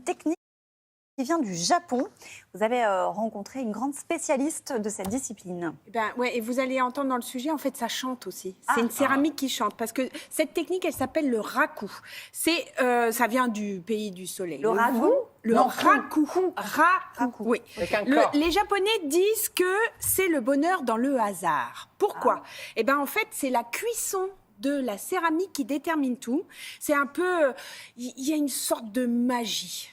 technique qui vient du Japon. Vous avez rencontré une grande spécialiste de cette discipline. Et vous allez entendre dans le sujet, en fait, ça chante aussi. C'est une céramique qui chante, parce que cette technique, elle s'appelle le raku. Ça vient du pays du soleil. Le raku? Raku. Raku. Oui. Les Japonais disent que c'est le bonheur dans le hasard. Pourquoi ? En fait, c'est la cuisson de la céramique qui détermine tout. C'est un peu... Il y a une sorte de magie.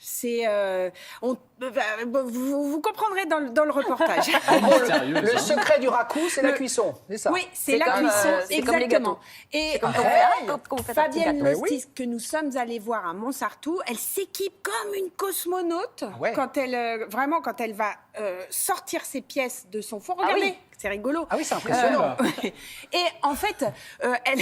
Vous comprendrez dans le reportage. Le secret du raku, c'est la cuisson, c'est ça? Oui, c'est la cuisson, exactement. Et Fabienne Lostis, que nous sommes allés voir à Montsartou, elle s'équipe comme une cosmonaute quand elle va sortir ses pièces de son four. Regardez, c'est rigolo. Ah oui, c'est impressionnant. Et en fait, elle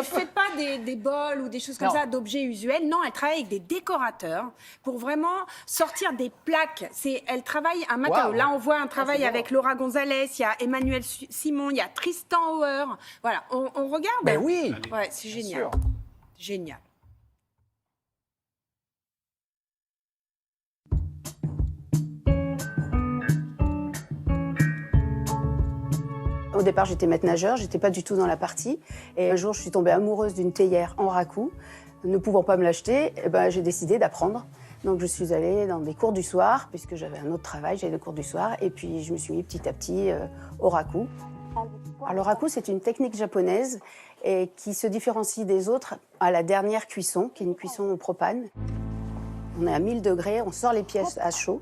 fait pas des bols ou des choses comme ça, d'objets usuels. Non, elle travaille avec des décorateurs pour vraiment sortir des plaques. Elle travaille un matériau. Là, on voit un travail avec Laura Gonzalez, il y a Emmanuel Simon, il y a Tristan Auer. Voilà, on regarde. Ben oui. Ouais, c'est génial. Génial. Au départ, j'étais maître nageur, j'étais pas du tout dans la partie. Et un jour, je suis tombée amoureuse d'une théière en raku. Ne pouvant pas me l'acheter, j'ai décidé d'apprendre. Donc, je suis allée dans des cours du soir, puisque j'avais un autre travail, j'avais des cours du soir. Et puis, je me suis mis petit à petit au raku. Alors, le raku, c'est une technique japonaise et qui se différencie des autres à la dernière cuisson, qui est une cuisson au propane. On est à 1000 degrés, on sort les pièces à chaud.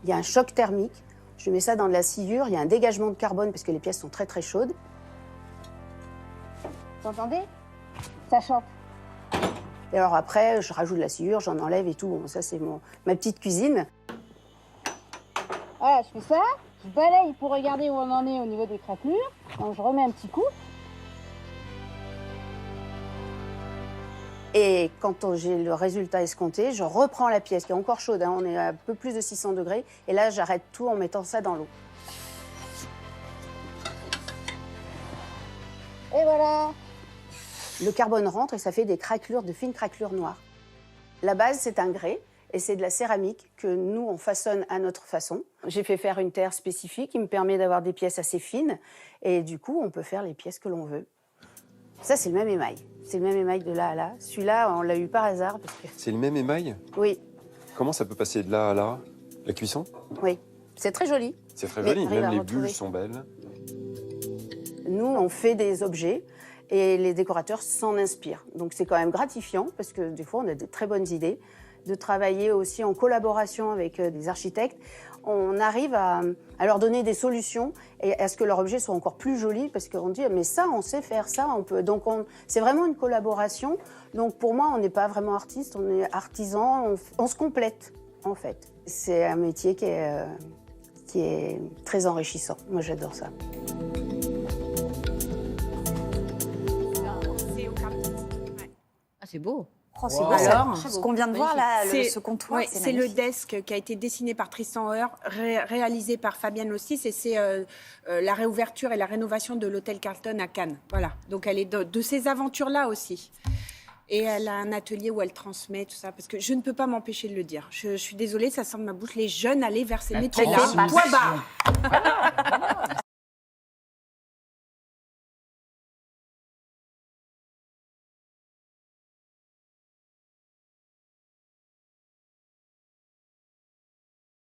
Il y a un choc thermique. Je mets ça dans de la sciure, il y a un dégagement de carbone parce que les pièces sont très très chaudes. Vous entendez? Ça chante. Et alors après, je rajoute de la sciure, j'en enlève et tout. Bon, ça, c'est ma petite cuisine. Voilà, je fais ça, je balaye pour regarder où on en est au niveau des craquelures. Donc je remets un petit coup. Et quand j'ai le résultat escompté, je reprends la pièce qui est encore chaude, on est à un peu plus de 600 degrés, et là j'arrête tout en mettant ça dans l'eau. Et voilà. Le carbone rentre et ça fait des craquelures, de fines craquelures noires. La base, c'est un grès, et c'est de la céramque que nous, on façonne à notre façon. J'ai fait faire une terre spécifique qui me permet d'avoir des pièces assez fines, et du coup, on peut faire les pièces que l'on veut. Ça, c'est le même émail. C'est le même émail de là à là. Celui-là, on l'a eu par hasard. C'est le même émail? Oui. Comment ça peut passer de là à là? La cuisson? Oui. C'est très joli. C'est très joli, même les bulles sont belles. Nous, on fait des objets et les décorateurs s'en inspirent. Donc c'est quand même gratifiant parce que des fois, on a de très bonnes idées. De travailler aussi en collaboration avec des architectes. On arrive à leur donner des solutions et à ce que leur objet soit encore plus joli parce qu'on dit mais ça on sait faire ça on peut donc c'est vraiment une collaboration. Donc pour moi on n'est pas vraiment artiste, on est artisan, on se complète en fait. C'est un métier qui est très enrichissant. Moi j'adore ça. Ah c'est beau. Oh, c'est beau, alors, ce qu'on vient de voir là, ce comptoir, c'est le desk qui a été dessiné par Tristan Auer, réalisé par Fabienne Lostis, et c'est la réouverture et la rénovation de l'hôtel Carlton à Cannes. Voilà, donc elle est de ces aventures-là aussi. Et elle a un atelier où elle transmet tout ça, parce que je ne peux pas m'empêcher de le dire. Je suis désolée, ça sort de ma bouche. Les jeunes allaient vers ces métiers-là. Point barre.